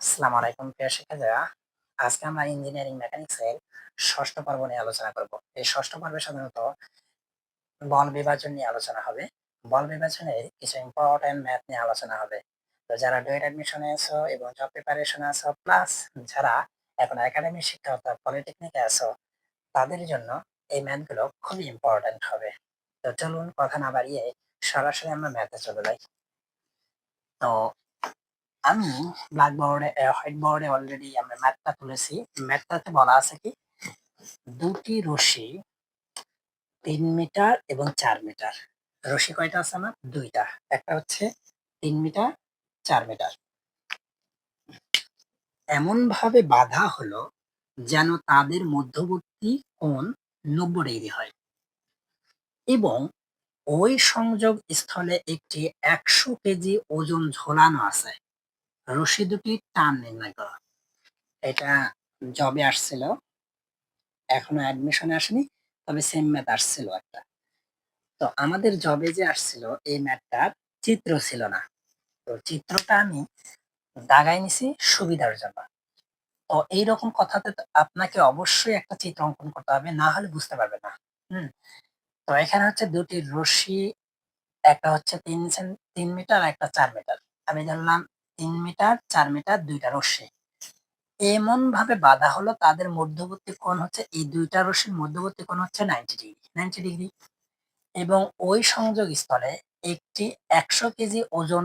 আসসালামু আলাইকুম প্রিয় শিক্ষার্থীরা। আজকে আমরা ইঞ্জিনিয়ারিং মেকানিক্সের ষষ্ঠ পর্ব নিয়ে আলোচনা করব। এই ষষ্ঠ পর্বে সাধারণত বল বিভাজন নিয়ে আলোচনা হবে। বল বিভাজনের কিছু ইম্পর্টেন্ট ম্যাথ নিয়ে আলোচনা হবে। তো যারা ডুয়েট অ্যাডমিশনে আছো এবং জব প্রিপারেশনে আছো প্লাস যারা এখন একাডেমিক শিক্ষা অর্থাৎ পলিটেকনিকে আছো তাদের জন্য এই ম্যাথগুলো খুবই ইম্পর্টেন্ট হবে। তো চলুন কথা না বাড়িয়ে সরাসরি আমরা ম্যাথে চলে যাই। তো আমি হোয়াইট বোর্ডে অলরেডি আমরা ম্যাথটা তুলেছি। ম্যাথটাতে বলা আছে কি, দুটি রশ্মি ৩ মিটার এবং ৪ মিটার। রশ্মি কয়টা আছে আমার? ২ টা। একটা হচ্ছে ৩ মিটার, ৪ মিটার। এমনভাবে বাঁধা হলো যেন তাদের মধ্যবর্তী কোণ ৯০ ডিগ্রি হয় এবং ওই সংযোগ স্থলে একটি ১০০ কেজি ওজন ঝোলানো আছে। রশ্মি দুটির টান নির্ণয় করো। এটা জবে আসছিল, এখনো অ্যাডমিশনে আসেনি, তবে সেম ম্যাথ আসছিল একটা। তো আমাদের জবে যে আসছিল এই ম্যাথটার চিত্র ছিল না, তো চিত্রটা আমি দাগাই নিছি সুবিধার জন্য। তো এইরকম কথাতে তো আপনাকে অবশ্যই একটা চিত্র অঙ্কন করতে হবে, না হলে বুঝতে পারবে না। হুম। তো এখানে হচ্ছে দুটি রশ্মি, একটা হচ্ছে ৩ মিটার, একটা ৪ মিটার। আমি ধরলাম ৩ মিটার, ৪ মিটার, দুইটা রশ্মি এমন ভাবে বাঁধা হলো তাদের মধ্যবর্তী কোণ হচ্ছে, এই দুইটা রশ্মির মধ্যবর্তী কোণ হচ্ছে 90 ডিগ্রি এবং ওই সংযোগ স্থলে একটি ১০০ কেজি ওজন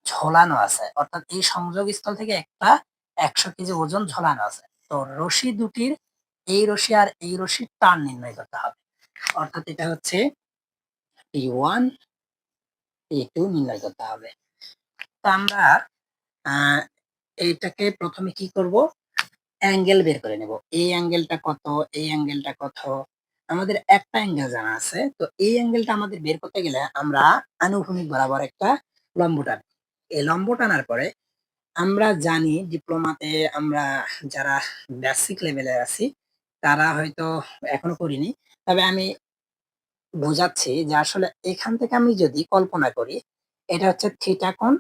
ঝোলানো আছে। অর্থাৎ এই সংযোগ স্থল থেকে একটা ১০০ কেজি ওজন ঝোলানো আছে। তো রশ্মি দুটির, এই রশ্মি আর এই রশ্মির টান নির্ণয় করতে হবে। অর্থাৎ এটা হচ্ছে T1, T2 নির্ণয় করতে হবে। তো আমরা আ এইটাকে প্রথমে কি করব? অ্যাঙ্গেল বের করে নেব। এই অ্যাঙ্গেলটা কত, এই অ্যাঙ্গেলটা কত? আমাদের একটা অ্যাঙ্গেল জানা আছে। তো এই অ্যাঙ্গেলটা আমাদের বের করতে গেলে আমরা আনুভূমিক বরাবর একটা লম্ব টানি। এই লম্ব টানার পরে আমরা জানি, ডিপ্লোমাতে আমরা যারা বেসিক লেভেলে আছি তারা হয়তো এখনো করিনি। তবে আমি বোঝাচ্ছি যে আসলে এখান থেকে আমি যদি কল্পনা করি, এটা হচ্ছে থিটা কোণ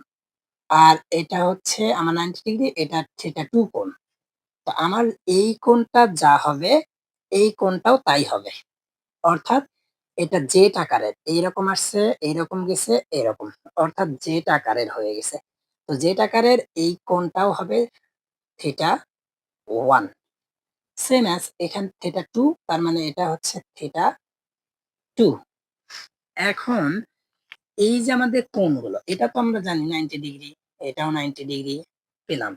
আর এটা হচ্ছে আমার 90 ডিগ্রি, এটা থিটা 2 কোণ। তো আমার এই কোণটা যা হবে, এই কোণটাও তাই হবে। অর্থাৎ এটা জেড আকারের। এইরকম আসছে, এইরকম গেছে, এরকম। অর্থাৎ জেড আকারের হয়ে গেছে। তো জেড আকারের এই কোণটাও হবে থিটা 1, সেম অ্যাজ এখান থিটা 2, তার মানে এটা হচ্ছে থিটা 2। এখন এই যে আমাদের কোণগুলো, এটা তো আমরা জানি 90 ডিগ্রি, এটাও 90 ডিগ্রি পেলাম।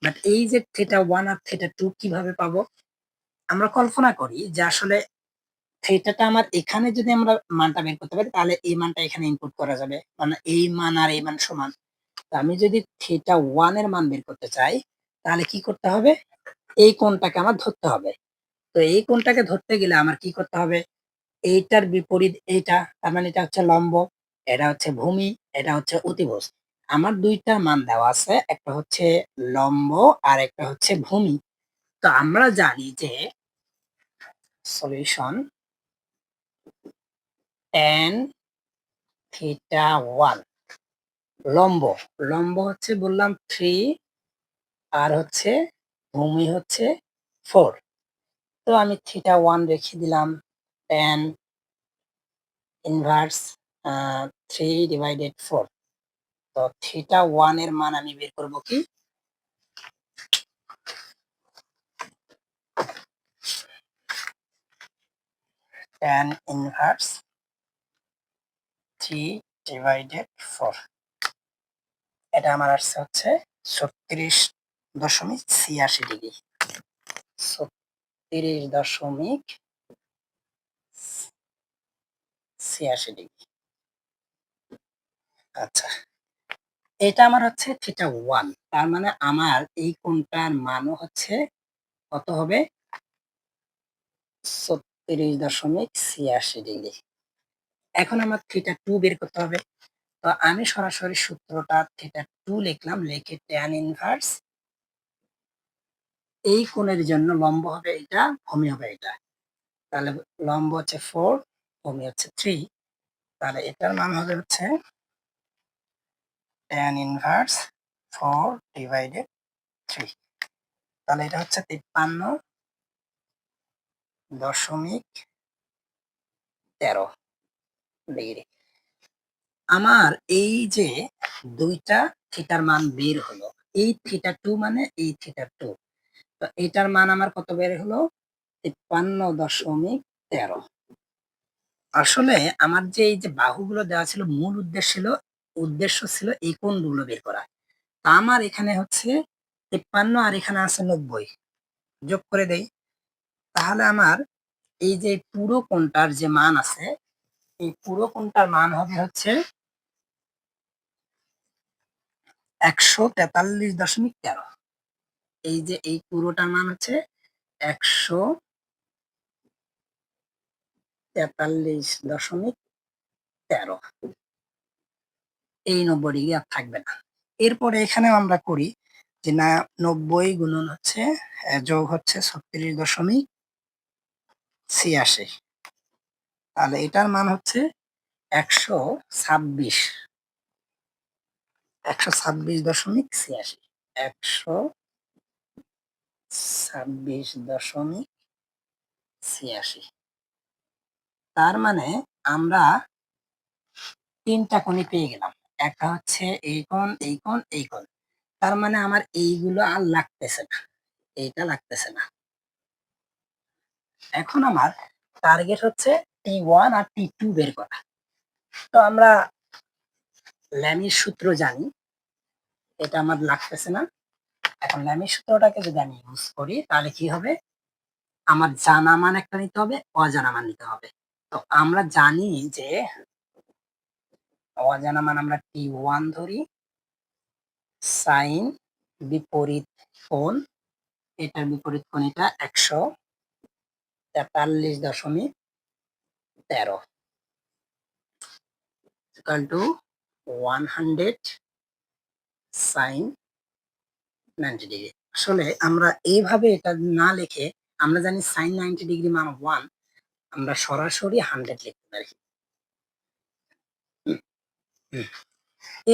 বাট এই যে থিটা 1 আর থিটা 2 কিভাবে পাবো? আমরা কল্পনা করি যে আসলে থিটাটা আমার এখানে যদি আমরা মানটা বের করতে পারি তাহলে এই মানটা এখানে ইনপুট করা যাবে। মানে এই মান আর এই মান সমান। তো আমি যদি থিটা 1 এর মান বের করতে চাই তাহলে কি করতে হবে? এই কোণটাকে আমার ধরতে হবে। তো এই কোণটাকে ধরতে গেলে আমার কি করতে হবে? এইটার বিপরীত এইটা, তার মানে এটা হচ্ছে লম্ব, এটা হচ্ছে ভূমি, এটা হচ্ছে অতিভুজ। আমার ২ টা মান দেওয়া আছে। একটা হচ্ছে লম্ব আর একটা হচ্ছে ভূমি। তো আমরা জানি যে সলিউশন tan থিটা 1 লম্ব, লম্ব হচ্ছে বললাম 3 আর হচ্ছে ভূমি হচ্ছে 4। তো আমি থিটা 1 রেখে দিলাম tan ইনভার্স আ 3/4। তো থিটা 1 এর মান আমি বের করব কি? tan inverse 3/4। এটা আমার আসছে হচ্ছে 36.86 ডিগ্রি। 36.86 ডিগ্রি। আচ্ছা। এটা আমার হচ্ছে থিটা 1। তার মানে আমার এই কোণটার মানও হচ্ছে কত হবে? 36.86 ডিগ্রি। এখন আমার থিটা 2 বের করতে হবে। তো আমি সরাসরি সূত্রটা থিটা 2 লিখলাম, লিখে tan ইনভার্স এই কোণের জন্য লম্ব হবে এটা, ভূমি হবে এটা। তাহলে লম্ব হচ্ছে 4, ভূমি হচ্ছে 3। তাহলে এটার মান হবে হচ্ছে tan ইনভার্স 4/3 থ্রি। তাহলে এটা হচ্ছে 53.13 ডিগ্রি। আমার এই যে দুইটা থিটার মান বের হলো, এই থিটা 2 মানে এই থিটা 2, তো এটার মান আমার কত বের হলো? 53.13। আসলে আমার যে এই যে বাহুগুলো দেওয়া ছিল, মূল উদ্দেশ্য ছিল এই কোণগুলো বের করা। তা আমার এখানে হচ্ছে 53 আর এখানে আছে 90, যোগ করে দেই। তাহলে আমার এই যে পুরো কোণটার যে মান আছে, এই পুরো কোণটার মান হবে হচ্ছে 143.13। এই যে এই পুরোটার মান হচ্ছে 143.13। এই 90 ডিগ্রি আর থাকবে না। এরপরে এখানেও আমরা করি যে না, 90 গুণন হচ্ছে যোগ হচ্ছে 36.86। তাহলে এটার মান হচ্ছে 126, 126.86, 126.86। তার মানে আমরা তিনটা কোণই পেয়ে গেলাম। একটা হচ্ছে এই কোণ, এই কোণ, এই কোণ। তার মানে আমার এইগুলো আর লাগতেছে না, এইটা লাগতেছে না। এখন আমার টার্গেট হচ্ছে T1 আর T2 বের করা। তো আমরা ল্যামির সূত্র জানি, এটা আমার লাগতেছে না। এখন ল্যামির সূত্রটাকে যদি আমি ইউজ করি তাহলে কি হবে? আমার জানা মান একটা নিতে হবে, অজানা মান নিতে হবে। তো আমরা জানি যে অজানা মান আমরা T1 ধরি, সাইন বিপরীত কোণ, এটার বিপরীত কোণ এটা 143.13 ইকুয়াল টু 100 সাইন 90 ডিগ্রি। আসলে আমরা এইভাবে এটা না লিখে, আমরা জানি সাইন 90 ডিগ্রি মান 1, আমরা সরাসরি 100 লিখতে পারি।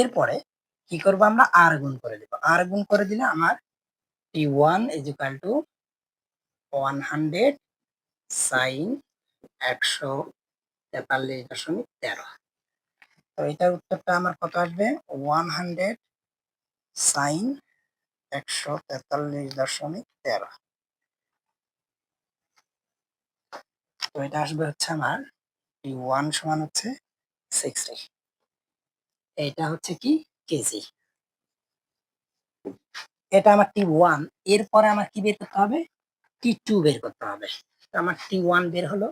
এরপরে কি করব? আমরা আর গুণ করে দেব। আর গুণ করে দিলে আমার T1 is equal to 100 sign 143.13। তো এটার উত্তরটা আমার কত আসবে? 100 সাইন 143.13। তো এটা আসবে হচ্ছে আমার T1 সমান হচ্ছে 60। এটা হচ্ছে কি? কেজি। এটা আমার T1। এরপরে আমার কি বের করতে হবে? T2 বের করতে হবে। তো আমার T1 বের হলো,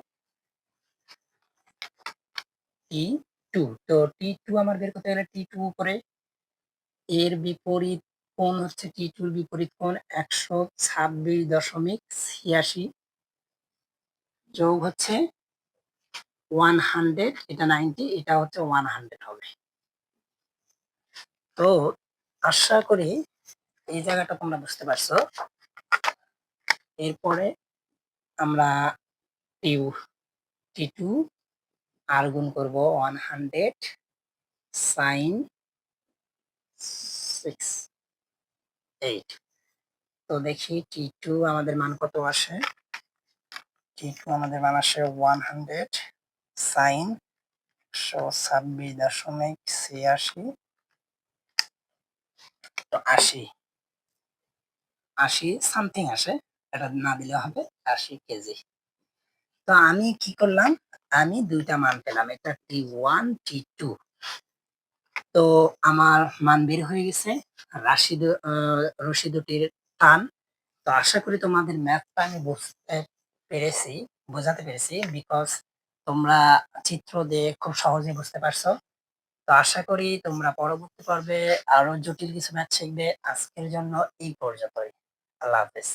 T2। তো T2 আমার বের করতে গেলে T2 উপরে, এর বিপরীত কোণ হচ্ছে T2 এর বিপরীত কোণ 126.86 যোগ হচ্ছে 100, এটা 90, এটা হচ্ছে 100 হবে। তো আশা করি এই জায়গাটা তোমরা বুঝতে পারছো। এরপরে আমরা T2 আর গুণ করব 100 সাইন 68। তো দেখি T2 আমাদের মান কত আসে। T2 আমাদের মান আসে 100 সাইন 126.86, তো 80 সামথিং আসে, এটা না দিলে হবে 80 কেজি। তো আমি কি করলাম? আমি দুইটা মান পেলাম, এটা T1 T2। তো আমার মান বের হয়ে গেছে, রশি দুটির টান। তো আশা করি তোমাদের ম্যাথটা আমি বোঝাতে পেরেছি, বিকজ তোমরা চিত্র দিয়ে খুব সহজে বুঝতে পারছো। তো আশা করি তোমরা পরবর্তী পর্বে আরো জটিল কিছু ম্যাথ শিখবে। আজকের জন্য এই পর্যন্তই। আল্লাহ হাফেজ।